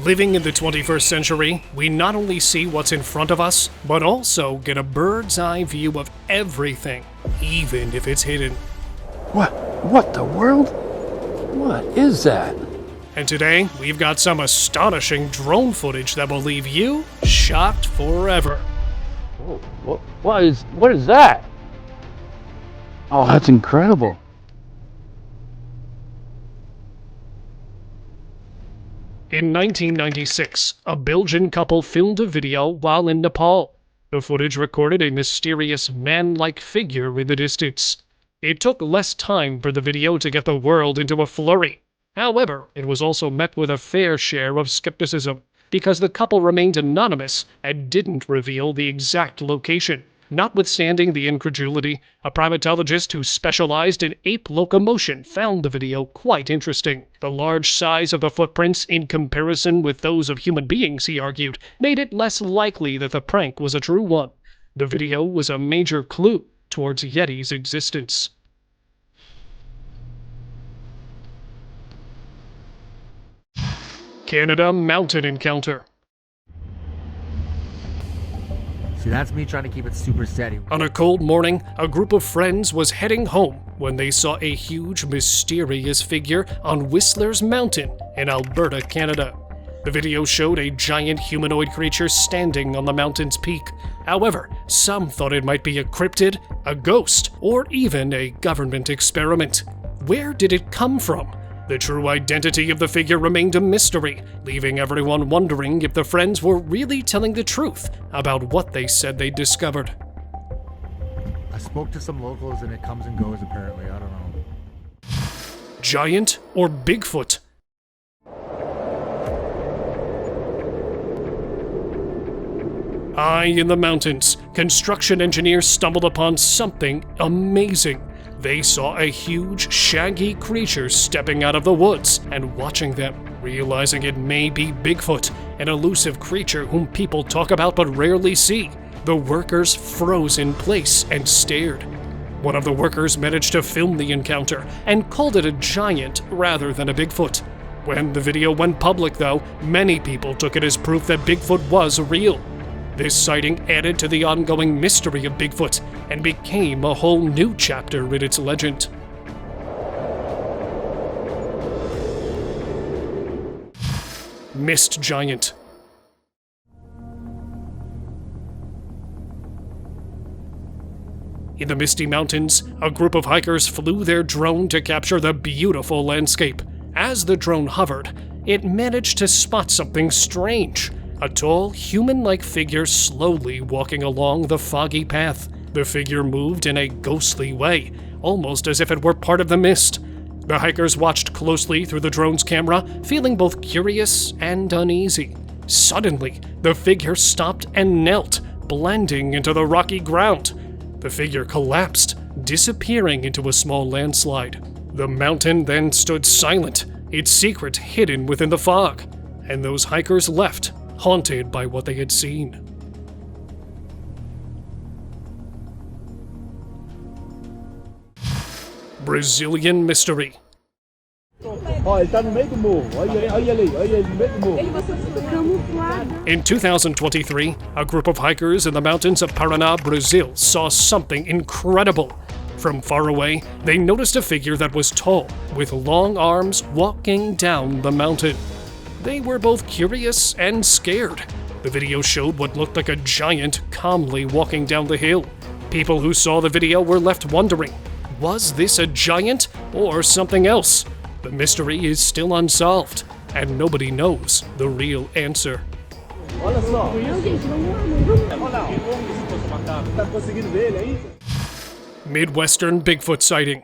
Living in the 21st century, we not only see what's in front of us, but also get a bird's eye view of everything, even if it's hidden. What the world? What is that? And today, we've got some astonishing drone footage that will leave you shocked forever. Whoa, what is that? Oh, that's incredible. In 1996, a Belgian couple filmed a video while in Nepal. The footage recorded a mysterious man-like figure in the distance. It took less time for the video to get the world into a flurry. However, it was also met with a fair share of skepticism, because the couple remained anonymous and didn't reveal the exact location. Notwithstanding the incredulity, a primatologist who specialized in ape locomotion found the video quite interesting. The large size of the footprints in comparison with those of human beings, he argued, made it less likely that the prank was a true one. The video was a major clue towards Yeti's existence. Canada mountain encounter. See, that's me trying to keep it super steady. On a cold morning, a group of friends was heading home when they saw a huge, mysterious figure on Whistler's Mountain in Alberta, Canada. The video showed a giant humanoid creature standing on the mountain's peak. However, some thought it might be a cryptid, a ghost, or even a government experiment. Where did it come from? The true identity of the figure remained a mystery, leaving everyone wondering if the friends were really telling the truth about what they said they discovered. I spoke to some locals and it comes and goes apparently, I don't know. Giant or Bigfoot? High in the mountains, construction engineers stumbled upon something amazing. They saw a huge, shaggy creature stepping out of the woods and watching them, realizing it may be Bigfoot, an elusive creature whom people talk about but rarely see. The workers froze in place and stared. One of the workers managed to film the encounter and called it a giant rather than a Bigfoot. When the video went public, though, many people took it as proof that Bigfoot was real. This sighting added to the ongoing mystery of Bigfoot and became a whole new chapter in its legend. Mist giant. In the Misty Mountains, a group of hikers flew their drone to capture the beautiful landscape. As the drone hovered, it managed to spot something strange. A tall, human-like figure slowly walking along the foggy path. The figure moved in a ghostly way, almost as if it were part of the mist. The hikers watched closely through the drone's camera, feeling both curious and uneasy. Suddenly, the figure stopped and knelt, blending into the rocky ground. The figure collapsed, disappearing into a small landslide. The mountain then stood silent, its secret hidden within the fog, and those hikers left, haunted by what they had seen. Brazilian mystery. In 2023, a group of hikers in the mountains of Paraná, Brazil, saw something incredible. From far away, they noticed a figure that was tall, with long arms, walking down the mountain. They were both curious and scared. The video showed what looked like a giant calmly walking down the hill. People who saw the video were left wondering, was this a giant or something else? The mystery is still unsolved, and nobody knows the real answer. Midwestern Bigfoot sighting.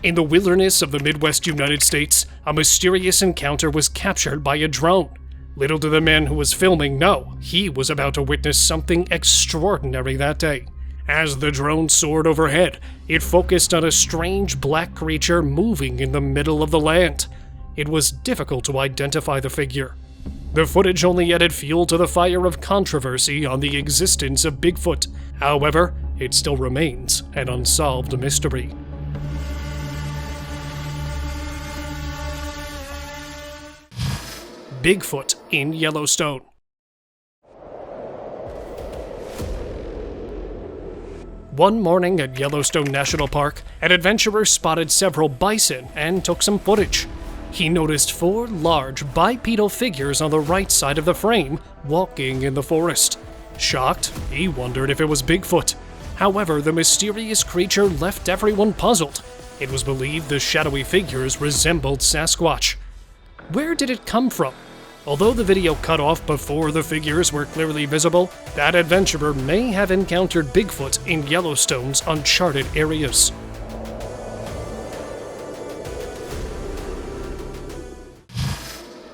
In the wilderness of the Midwest United States, a mysterious encounter was captured by a drone. Little did the man who was filming know, he was about to witness something extraordinary that day. As the drone soared overhead, it focused on a strange black creature moving in the middle of the land. It was difficult to identify the figure. The footage only added fuel to the fire of controversy on the existence of Bigfoot. However, it still remains an unsolved mystery. Bigfoot in Yellowstone. One morning at Yellowstone National Park, an adventurer spotted several bison and took some footage. He noticed 4 large bipedal figures on the right side of the frame walking in the forest. Shocked, he wondered if it was Bigfoot. However, the mysterious creature left everyone puzzled. It was believed the shadowy figures resembled Sasquatch. Where did it come from? Although the video cut off before the figures were clearly visible, that adventurer may have encountered Bigfoot in Yellowstone's uncharted areas.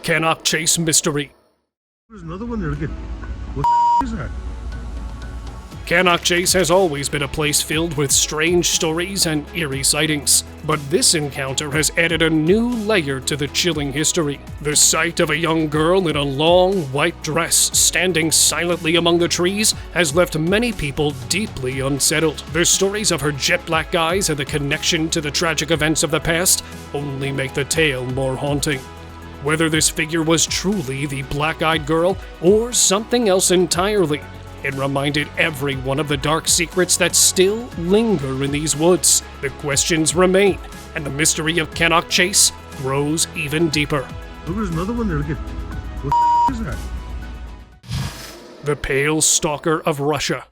Cannock Chase Mystery. There's another one there. What is that? Cannock Chase has always been a place filled with strange stories and eerie sightings, but this encounter has added a new layer to the chilling history. The sight of a young girl in a long white dress standing silently among the trees has left many people deeply unsettled. The stories of her jet black eyes and the connection to the tragic events of the past only make the tale more haunting. Whether this figure was truly the black-eyed girl or something else entirely, it reminded everyone of the dark secrets that still linger in these woods. The questions remain, and the mystery of Cannock Chase grows even deeper. There's another one there. What is that? The Pale Stalker of Russia.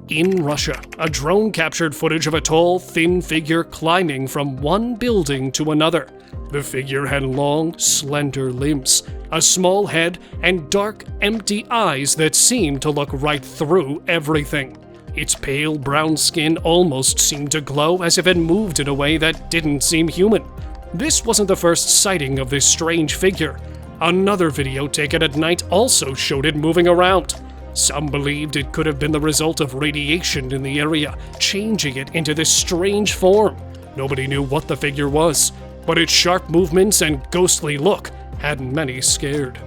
In Russia, a drone captured footage of a tall, thin figure climbing from one building to another. The figure had long, slender limbs, a small head, and dark, empty eyes that seemed to look right through everything. Its pale brown skin almost seemed to glow as if it moved in a way that didn't seem human. This wasn't the first sighting of this strange figure. Another video taken at night also showed it moving around. Some believed it could have been the result of radiation in the area, changing it into this strange form. Nobody knew what the figure was, but its sharp movements and ghostly look had many scared.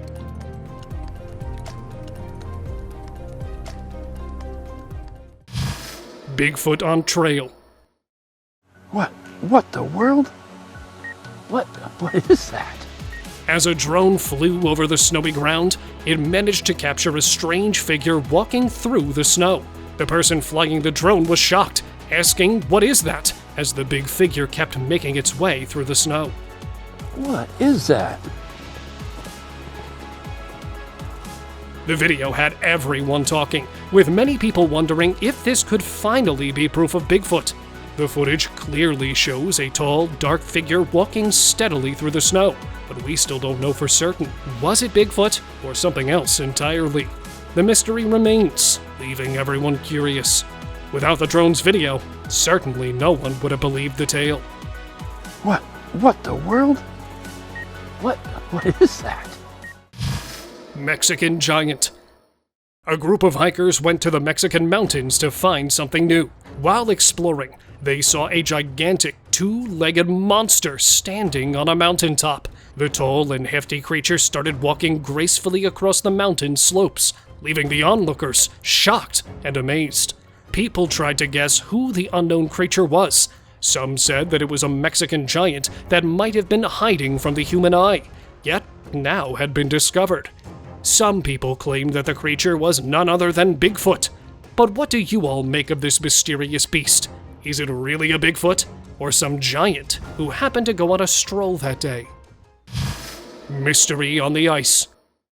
Bigfoot on trail. What the world? What is that? As a drone flew over the snowy ground, it managed to capture a strange figure walking through the snow. The person flying the drone was shocked, asking, "What is that?" as the big figure kept making its way through the snow. What is that? The video had everyone talking, with many people wondering if this could finally be proof of Bigfoot. The footage clearly shows a tall, dark figure walking steadily through the snow, but we still don't know for certain. Was it Bigfoot or something else entirely? The mystery remains, leaving everyone curious. Without the drone's video, certainly no one would have believed the tale. What the world? What is that? Mexican Giant. A group of hikers went to the Mexican mountains to find something new. While exploring, they saw a gigantic two-legged monster standing on a mountaintop. The tall and hefty creature started walking gracefully across the mountain slopes, leaving the onlookers shocked and amazed. People tried to guess who the unknown creature was. Some said that it was a Mexican giant that might have been hiding from the human eye, yet now had been discovered. Some people claimed that the creature was none other than Bigfoot. But what do you all make of this mysterious beast? Is it really a Bigfoot, or some giant who happened to go on a stroll that day? Mystery on the ice.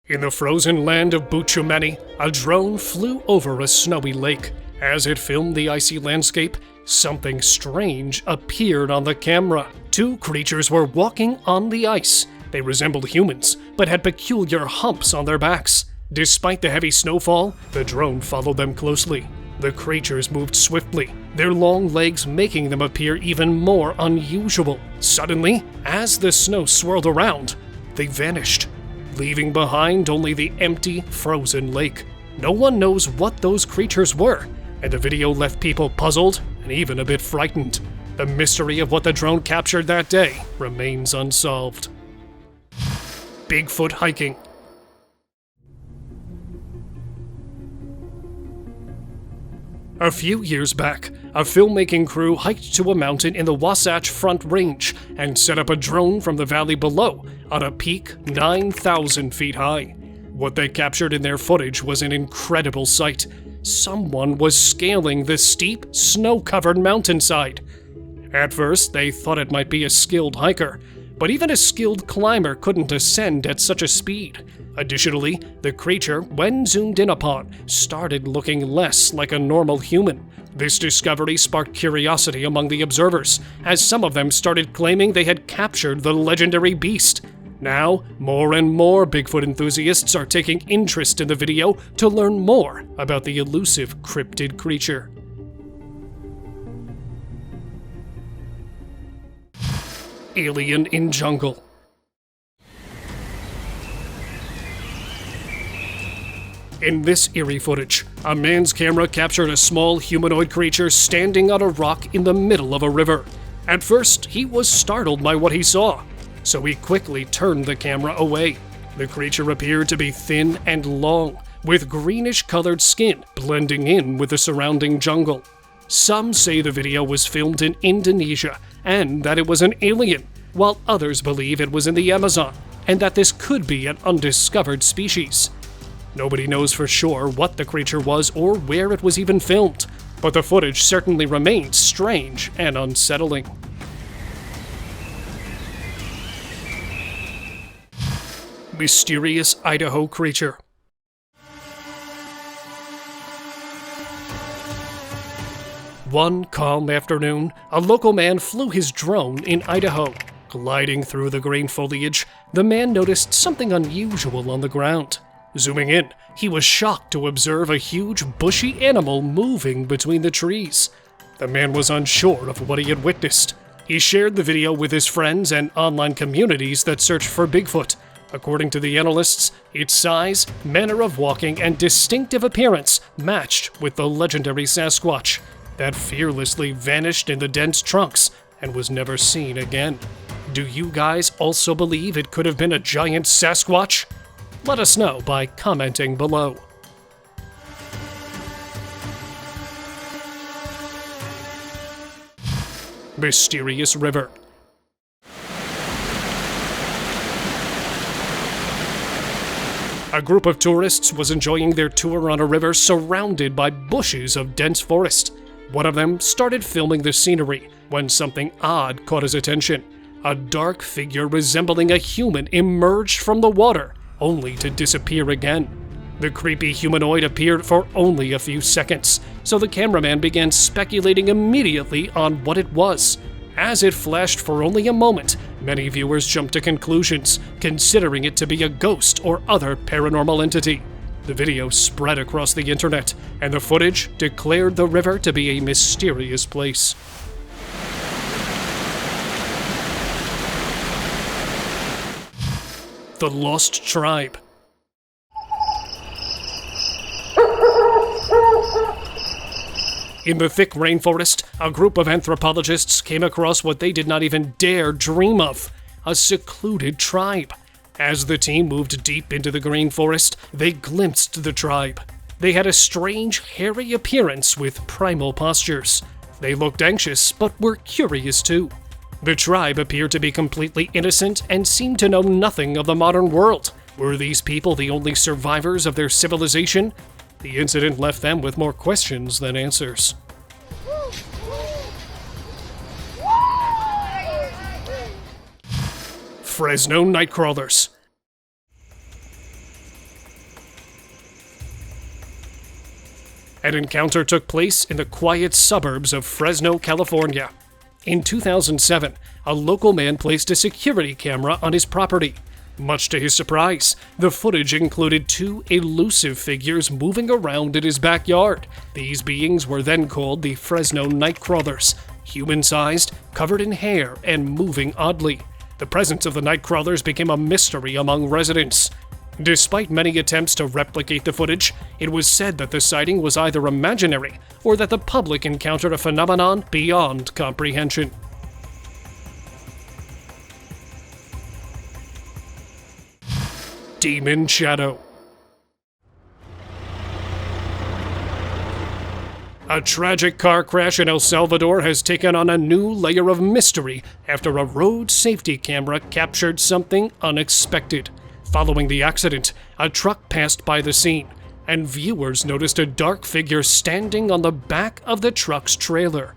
In the frozen land of Buchumani, a drone flew over a snowy lake. As it filmed the icy landscape, something strange appeared on the camera. 2 creatures were walking on the ice. They resembled humans, but had peculiar humps on their backs. Despite the heavy snowfall, the drone followed them closely. The creatures moved swiftly, their long legs making them appear even more unusual. Suddenly, as the snow swirled around, they vanished, leaving behind only the empty, frozen lake. No one knows what those creatures were, and the video left people puzzled and even a bit frightened. The mystery of what the drone captured that day remains unsolved. Bigfoot hiking. A few years back, a filmmaking crew hiked to a mountain in the Wasatch Front Range and set up a drone from the valley below on a peak 9,000 feet high. What they captured in their footage was an incredible sight. Someone was scaling the steep, snow-covered mountainside. At first, they thought it might be a skilled hiker, but even a skilled climber couldn't ascend at such a speed. Additionally, the creature, when zoomed in upon, started looking less like a normal human. This discovery sparked curiosity among the observers, as some of them started claiming they had captured the legendary beast. Now, more and more Bigfoot enthusiasts are taking interest in the video to learn more about the elusive cryptid creature. Alien in jungle. In this eerie footage, a man's camera captured a small humanoid creature standing on a rock in the middle of a river. At first, he was startled by what he saw, so he quickly turned the camera away. The creature appeared to be thin and long, with greenish-colored skin blending in with the surrounding jungle. Some say the video was filmed in Indonesia and that it was an alien, while others believe it was in the Amazon and that this could be an undiscovered species. Nobody knows for sure what the creature was or where it was even filmed, but the footage certainly remains strange and unsettling. Mysterious Idaho creature. One calm afternoon, a local man flew his drone in Idaho. Gliding through the green foliage, the man noticed something unusual on the ground. Zooming in, he was shocked to observe a huge bushy animal moving between the trees. The man was unsure of what he had witnessed. He shared the video with his friends and online communities that searched for Bigfoot. According to the analysts, its size, manner of walking, and distinctive appearance matched with the legendary Sasquatch that fearlessly vanished in the dense trunks and was never seen again. Do you guys also believe it could have been a giant Sasquatch? Let us know by commenting below. Mysterious river. A group of tourists was enjoying their tour on a river surrounded by bushes of dense forest. One of them started filming the scenery when something odd caught his attention. A dark figure resembling a human emerged from the water, only to disappear again. The creepy humanoid appeared for only a few seconds, so the cameraman began speculating immediately on what it was. As it flashed for only a moment, many viewers jumped to conclusions, considering it to be a ghost or other paranormal entity. The video spread across the internet, and the footage declared the river to be a mysterious place. The Lost Tribe. In the thick rainforest, a group of anthropologists came across what they did not even dare dream of: a secluded tribe. As the team moved deep into the green forest, they glimpsed the tribe. They had a strange, hairy appearance with primal postures. They looked anxious, but were curious too. The tribe appeared to be completely innocent and seemed to know nothing of the modern world. Were these people the only survivors of their civilization? The incident left them with more questions than answers. Fresno Nightcrawlers. An encounter took place in the quiet suburbs of Fresno, California. In 2007, a local man placed a security camera on his property. Much to his surprise, the footage included two elusive figures moving around in his backyard. These beings were then called the Fresno Nightcrawlers, human-sized, covered in hair, and moving oddly. The presence of the Nightcrawlers became a mystery among residents. Despite many attempts to replicate the footage, it was said that the sighting was either imaginary or that the public encountered a phenomenon beyond comprehension. Demon Shadow. A tragic car crash in El Salvador has taken on a new layer of mystery after a road safety camera captured something unexpected. Following the accident, a truck passed by the scene, and viewers noticed a dark figure standing on the back of the truck's trailer.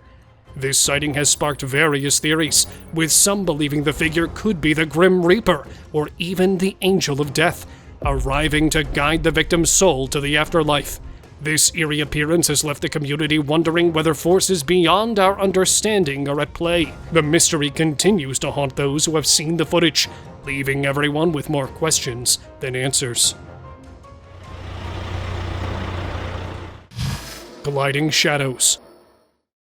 This sighting has sparked various theories, with some believing the figure could be the Grim Reaper or even the Angel of Death, arriving to guide the victim's soul to the afterlife. This eerie appearance has left the community wondering whether forces beyond our understanding are at play. The mystery continues to haunt those who have seen the footage, leaving everyone with more questions than answers. Gliding shadows.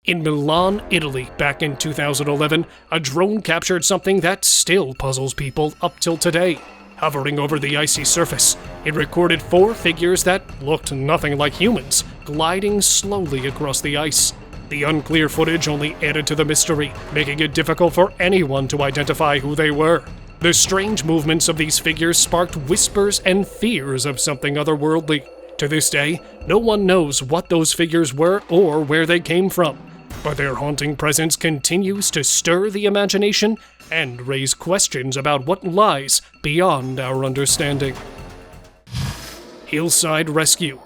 In Milan, Italy, back in 2011, a drone captured something that still puzzles people up till today. Hovering over the icy surface, it recorded 4 figures that looked nothing like humans, gliding slowly across the ice. The unclear footage only added to the mystery, making it difficult for anyone to identify who they were. The strange movements of these figures sparked whispers and fears of something otherworldly. To this day, no one knows what those figures were or where they came from, but their haunting presence continues to stir the imagination and raise questions about what lies beyond our understanding. Hillside Rescue.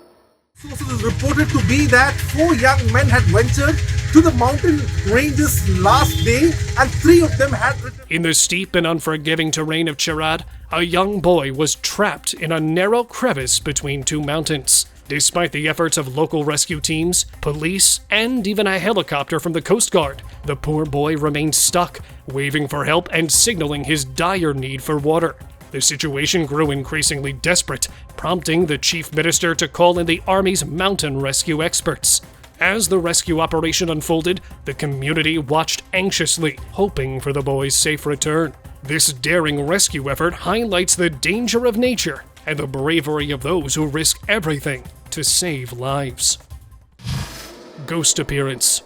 Sources reported to be that 4 young men had ventured to the mountain ranges last day and 3 of them had returned. In the steep and unforgiving terrain of Chirad, a young boy was trapped in a narrow crevice between 2 mountains. Despite the efforts of local rescue teams, police, and even a helicopter from the Coast Guard, the poor boy remained stuck, waving for help and signaling his dire need for water. The situation grew increasingly desperate, prompting the chief minister to call in the Army's mountain rescue experts. As the rescue operation unfolded, the community watched anxiously, hoping for the boy's safe return. This daring rescue effort highlights the danger of nature and the bravery of those who risk everything to save lives. Ghost appearance.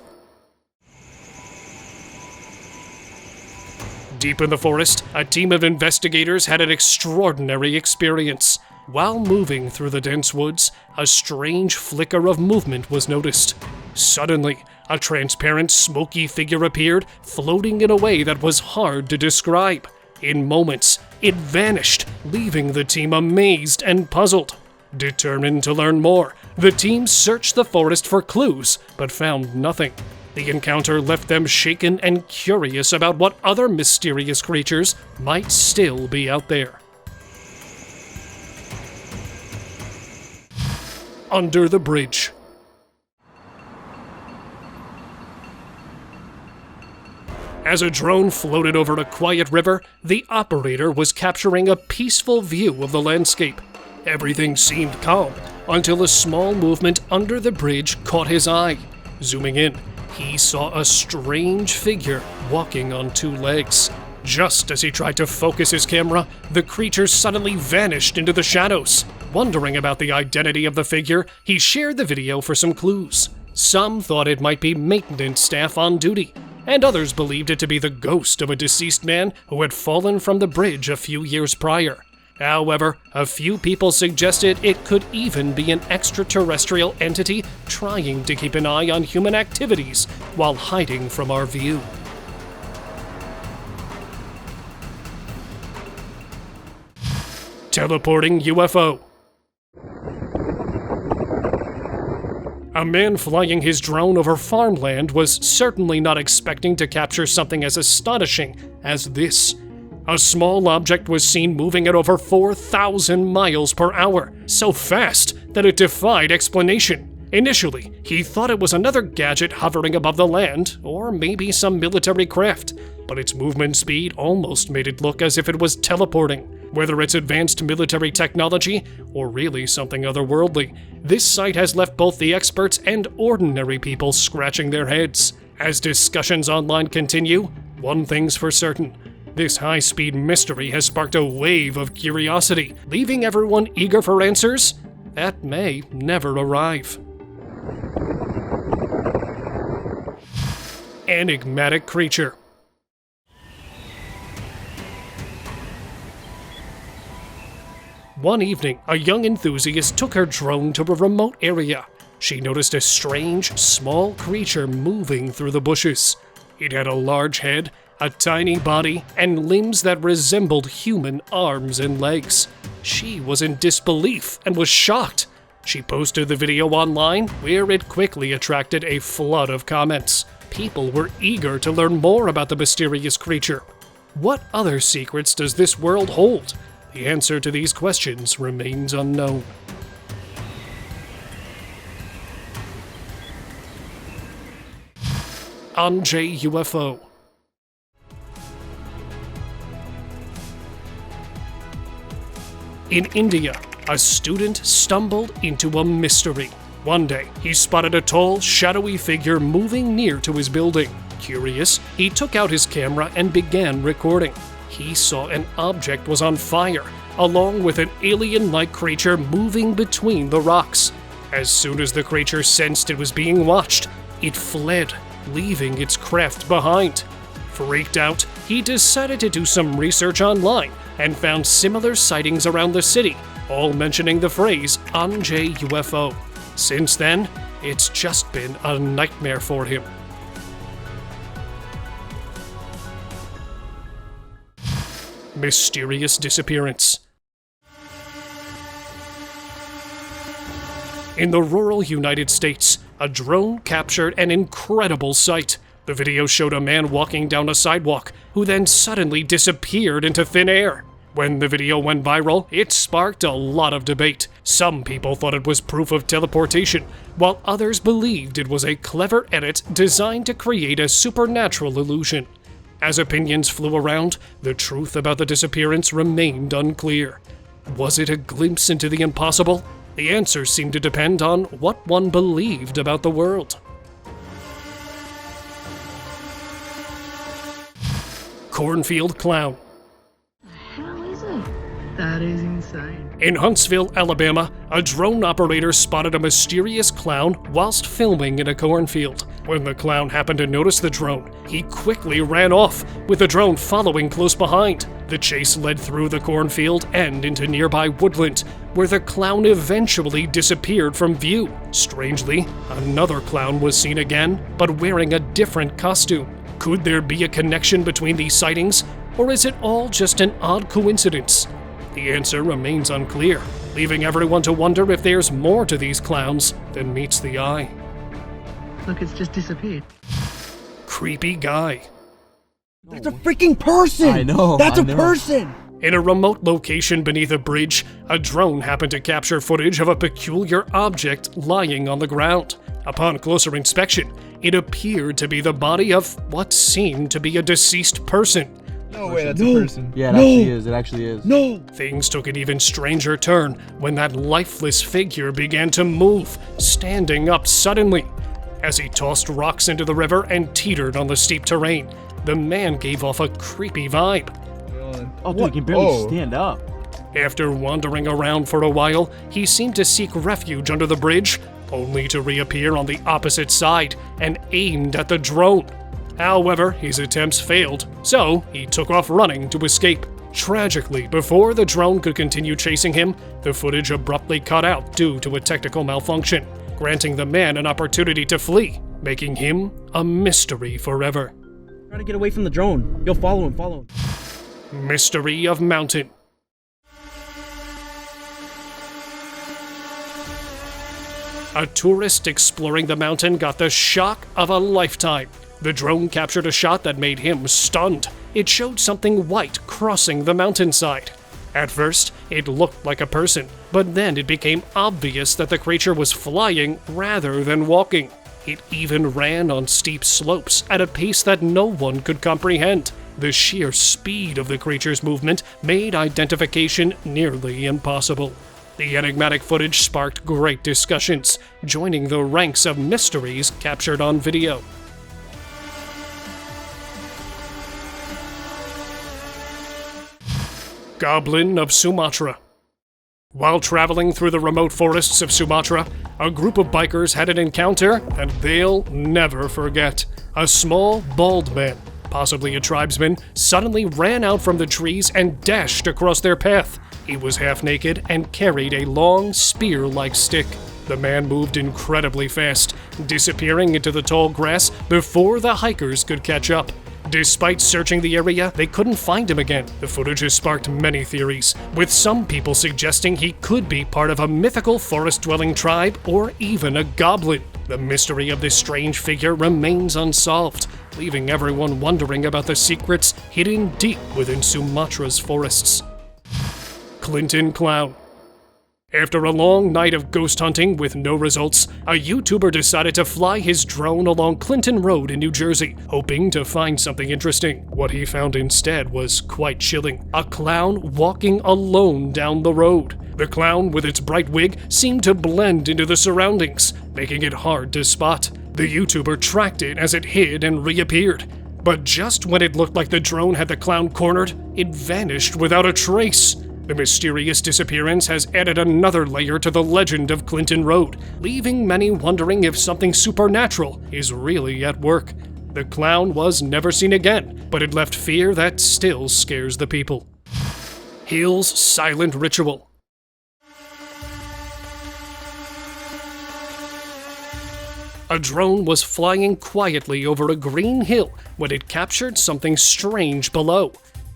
Deep in the forest, a team of investigators had an extraordinary experience. While moving through the dense woods, a strange flicker of movement was noticed. Suddenly, a transparent, smoky figure appeared, floating in a way that was hard to describe. In moments, it vanished, leaving the team amazed and puzzled. Determined to learn more, the team searched the forest for clues, but found nothing. The encounter left them shaken and curious about what other mysterious creatures might still be out there. Under the bridge. As a drone floated over a quiet river, the operator was capturing a peaceful view of the landscape. Everything seemed calm until a small movement under the bridge caught his eye. Zooming in, he saw a strange figure walking on 2 legs. Just as he tried to focus his camera, the creature suddenly vanished into the shadows. Wondering about the identity of the figure, he shared the video for some clues. Some thought it might be maintenance staff on duty, and others believed it to be the ghost of a deceased man who had fallen from the bridge a few years prior. However, a few people suggested it could even be an extraterrestrial entity trying to keep an eye on human activities while hiding from our view. Teleporting UFO. A man flying his drone over farmland was certainly not expecting to capture something as astonishing as this. A small object was seen moving at over 4,000 miles per hour, so fast that it defied explanation. Initially, he thought it was another gadget hovering above the land, or maybe some military craft, but its movement speed almost made it look as if it was teleporting. Whether it's advanced military technology, or really something otherworldly, this sight has left both the experts and ordinary people scratching their heads. As discussions online continue, one thing's for certain. This high-speed mystery has sparked a wave of curiosity, leaving everyone eager for answers that may never arrive. Enigmatic creature. One evening, a young enthusiast took her drone to a remote area. she noticed a strange, small creature moving through the bushes. It had a large head, a tiny body, and limbs that resembled human arms and legs. She was in disbelief and was shocked. She posted the video online, where it quickly attracted a flood of comments. People were eager to learn more about the mysterious creature. What other secrets does this world hold? The answer to these questions remains unknown. Anjay UFO. In India, a student stumbled into a mystery. One day, he spotted a tall, shadowy figure moving near to his building. Curious, he took out his camera and began recording. He saw an object was on fire, along with an alien-like creature moving between the rocks. As soon as the creature sensed it was being watched, it fled, leaving its craft behind. Freaked out, he decided to do some research online and found similar sightings around the city, all mentioning the phrase Anjay UFO. Since then, it's just been a nightmare for him. Mysterious disappearance. In the rural United States, a drone captured an incredible sight. The video showed a man walking down a sidewalk, who then suddenly disappeared into thin air. When the video went viral, it sparked a lot of debate. Some people thought it was proof of teleportation, while others believed it was a clever edit designed to create a supernatural illusion. As opinions flew around, the truth about the disappearance remained unclear. Was it a glimpse into the impossible? The answer seemed to depend on what one believed about the world. Cornfield clown. That is insane. In Huntsville, Alabama, a drone operator spotted a mysterious clown whilst filming in a cornfield. When the clown happened to notice the drone, he quickly ran off, with the drone following close behind. The chase led through the cornfield and into nearby woodland, where the clown eventually disappeared from view. Strangely, another clown was seen again, but wearing a different costume. Could there be a connection between these sightings, or is it all just an odd coincidence? The answer remains unclear, leaving everyone to wonder if there's more to these clowns than meets the eye. Look, it's just disappeared. Creepy guy. That's a freaking person! I know. That's I a know. person! In a remote location beneath a bridge, a drone happened to capture footage of a peculiar object lying on the ground. Upon closer inspection, it appeared to be the body of what seemed to be a deceased person. No way, that's No. a person. Yeah, it No. actually is. It actually is. No! Things took an even stranger turn when that lifeless figure began to move, standing up suddenly. As he tossed rocks into the river and teetered on the steep terrain, the man gave off a creepy vibe. Oh, dude, he can barely Oh. stand up. After wandering around for a while, he seemed to seek refuge under the bridge, only to reappear on the opposite side and aimed at the drone. However, his attempts failed, so he took off running to escape. Tragically, before the drone could continue chasing him, the footage abruptly cut out due to a technical malfunction, granting the man an opportunity to flee, making him a mystery forever. Try to get away from the drone. Yo, follow him. Mystery of Mountain. A tourist exploring the mountain got the shock of a lifetime. The drone captured a shot that made him stunned. It showed something white crossing the mountainside. At first, it looked like a person, but then it became obvious that the creature was flying rather than walking. It even ran on steep slopes at a pace that no one could comprehend. The sheer speed of the creature's movement made identification nearly impossible. The enigmatic footage sparked great discussions, joining the ranks of mysteries captured on video. Goblin of Sumatra. While traveling through the remote forests of Sumatra, a group of bikers had an encounter that they'll never forget. A small, bald man, possibly a tribesman, suddenly ran out from the trees and dashed across their path. He was half naked and carried a long, spear-like stick. The man moved incredibly fast, disappearing into the tall grass before the hikers could catch up. Despite searching the area, they couldn't find him again. The footage has sparked many theories, with some people suggesting he could be part of a mythical forest-dwelling tribe or even a goblin. The mystery of this strange figure remains unsolved, leaving everyone wondering about the secrets hidden deep within Sumatra's forests. Clinton Clown. After a long night of ghost hunting with no results, a YouTuber decided to fly his drone along Clinton Road in New Jersey, hoping to find something interesting. What he found instead was quite chilling: a clown walking alone down the road. The clown, with its bright wig, seemed to blend into the surroundings, making it hard to spot. The YouTuber tracked it as it hid and reappeared. But just when it looked like the drone had the clown cornered, it vanished without a trace. The mysterious disappearance has added another layer to the legend of Clinton Road, leaving many wondering if something supernatural is really at work. The clown was never seen again, but it left fear that still scares the people. Hill's silent ritual. A drone was flying quietly over a green hill when it captured something strange below.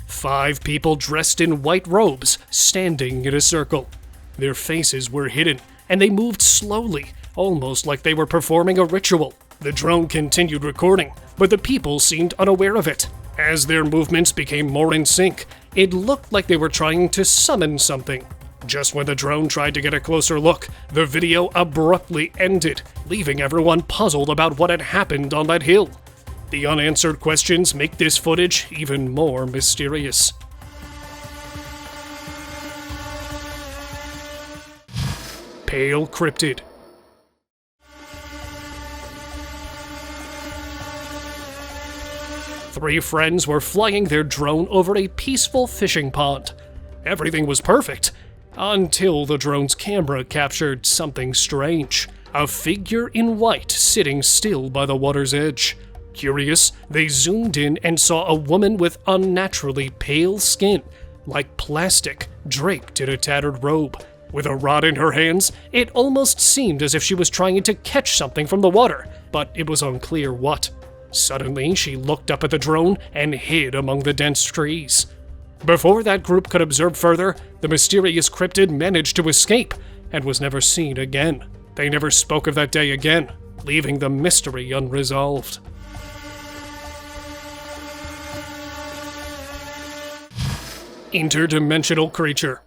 5 people dressed in white robes, standing in a circle. Their faces were hidden, and they moved slowly, almost like they were performing a ritual. The drone continued recording, but the people seemed unaware of it. As their movements became more in sync, it looked like they were trying to summon something. Just when the drone tried to get a closer look, the video abruptly ended, leaving everyone puzzled about what had happened on that hill. The unanswered questions make this footage even more mysterious. Pale cryptid. Three friends were flying their drone over a peaceful fishing pond. Everything was perfect, until the drone's camera captured something strange. A figure in white sitting still by the water's edge. Curious, they zoomed in and saw a woman with unnaturally pale skin, like plastic, draped in a tattered robe. With a rod in her hands, it almost seemed as if she was trying to catch something from the water, but it was unclear what. Suddenly, she looked up at the drone and hid among the dense trees. Before that group could observe further, the mysterious cryptid managed to escape and was never seen again. They never spoke of that day again, leaving the mystery unresolved. Interdimensional creature.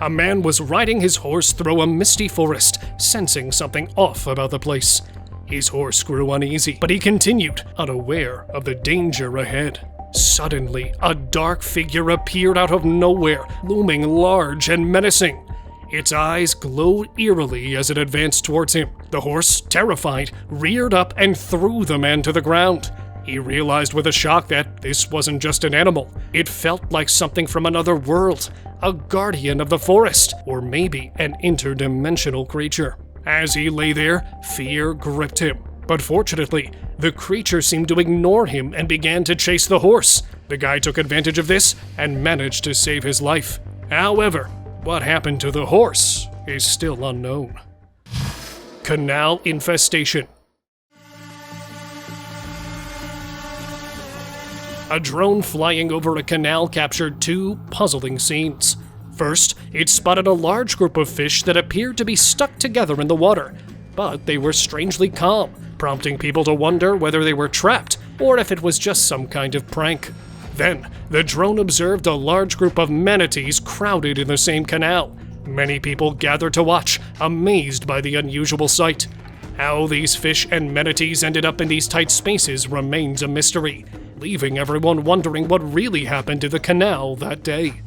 A man was riding his horse through a misty forest, sensing something off about the place. His horse grew uneasy, but he continued, unaware of the danger ahead. Suddenly, a dark figure appeared out of nowhere, looming large and menacing. Its eyes glowed eerily as it advanced towards him. The horse, terrified, reared up and threw the man to the ground. He realized with a shock that this wasn't just an animal. It felt like something from another world, a guardian of the forest, or maybe an interdimensional creature. As he lay there, fear gripped him. But fortunately, the creature seemed to ignore him and began to chase the horse. The guy took advantage of this and managed to save his life. However, what happened to the horse is still unknown. Canal infestation. A drone flying over a canal captured 2 puzzling scenes. First, it spotted a large group of fish that appeared to be stuck together in the water, but they were strangely calm, prompting people to wonder whether they were trapped or if it was just some kind of prank. Then, the drone observed a large group of manatees crowded in the same canal. Many people gathered to watch, amazed by the unusual sight. How these fish and manatees ended up in these tight spaces remains a mystery, leaving everyone wondering what really happened to the canal that day.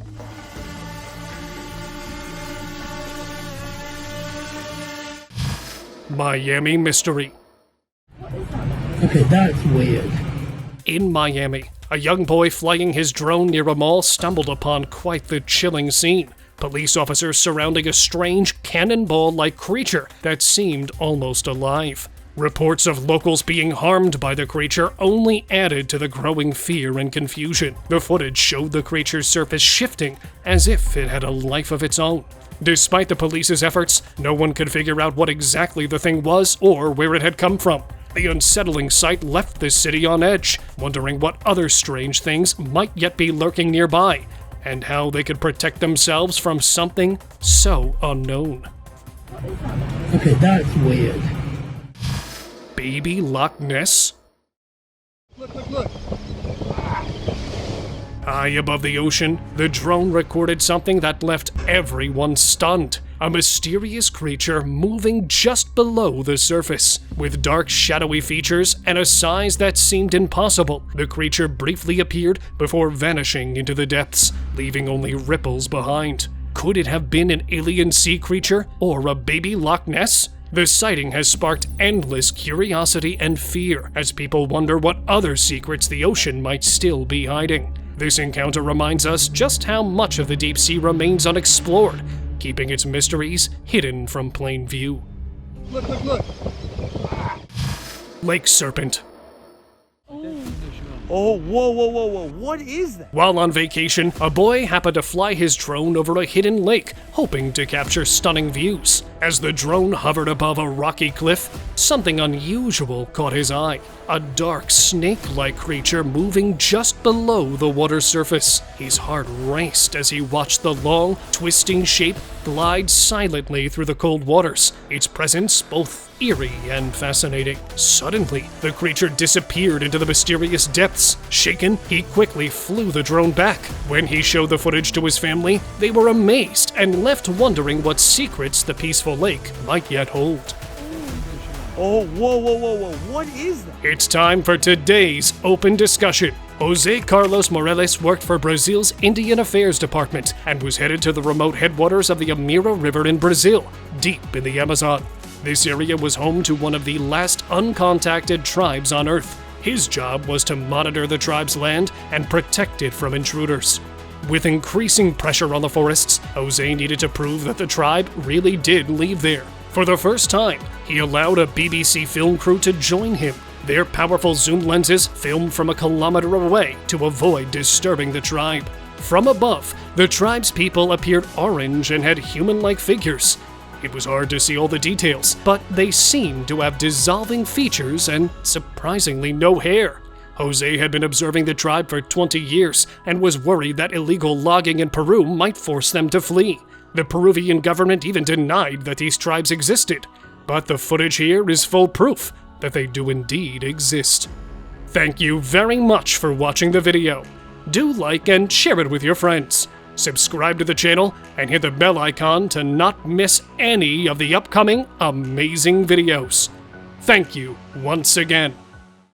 Miami Mystery. Okay, that's weird. In Miami, a young boy flying his drone near a mall stumbled upon quite the chilling scene. Police officers surrounding a strange cannonball-like creature that seemed almost alive. Reports of locals being harmed by the creature only added to the growing fear and confusion. The footage showed the creature's surface shifting as if it had a life of its own. Despite the police's efforts, no one could figure out what exactly the thing was or where it had come from. The unsettling sight left the city on edge, wondering what other strange things might yet be lurking nearby, and how they could protect themselves from something so unknown. Okay, that's weird. Baby Loch Ness? Look. High above the ocean, the drone recorded something that left everyone stunned. A mysterious creature moving just below the surface. With dark, shadowy features and a size that seemed impossible, the creature briefly appeared before vanishing into the depths, leaving only ripples behind. Could it have been an alien sea creature or a baby Loch Ness? The sighting has sparked endless curiosity and fear as people wonder what other secrets the ocean might still be hiding. This encounter reminds us just how much of the deep sea remains unexplored, keeping its mysteries hidden from plain view. Look. Lake Serpent. Oh, whoa. What is that? While on vacation, a boy happened to fly his drone over a hidden lake, hoping to capture stunning views. As the drone hovered above a rocky cliff, something unusual caught his eye. A dark, snake-like creature moving just below the water's surface. His heart raced as he watched the long, twisting shape glide silently through the cold waters, its presence both eerie and fascinating. Suddenly, the creature disappeared into the mysterious depths. Shaken, he quickly flew the drone back. When he showed the footage to his family, they were amazed and left wondering what secrets the peaceful lake might yet hold. Oh, whoa. What is that? It's time for today's open discussion. Jose Carlos Morales worked for Brazil's Indian Affairs Department and was headed to the remote headwaters of the Amira River in Brazil, deep in the Amazon. This area was home to one of the last uncontacted tribes on Earth. His job was to monitor the tribe's land and protect it from intruders. With increasing pressure on the forests, Jose needed to prove that the tribe really did live there. For the first time, he allowed a BBC film crew to join him. Their powerful zoom lenses filmed from a kilometer away to avoid disturbing the tribe. From above, the tribe's people appeared orange and had human-like figures. It was hard to see all the details, but they seemed to have dissolving features and surprisingly no hair. Jose had been observing the tribe for 20 years and was worried that illegal logging in Peru might force them to flee. The Peruvian government even denied that these tribes existed, but the footage here is full proof that they do indeed exist. Thank you very much for watching the video. Do like and share it with your friends. Subscribe to the channel and hit the bell icon to not miss any of the upcoming amazing videos. Thank you once again.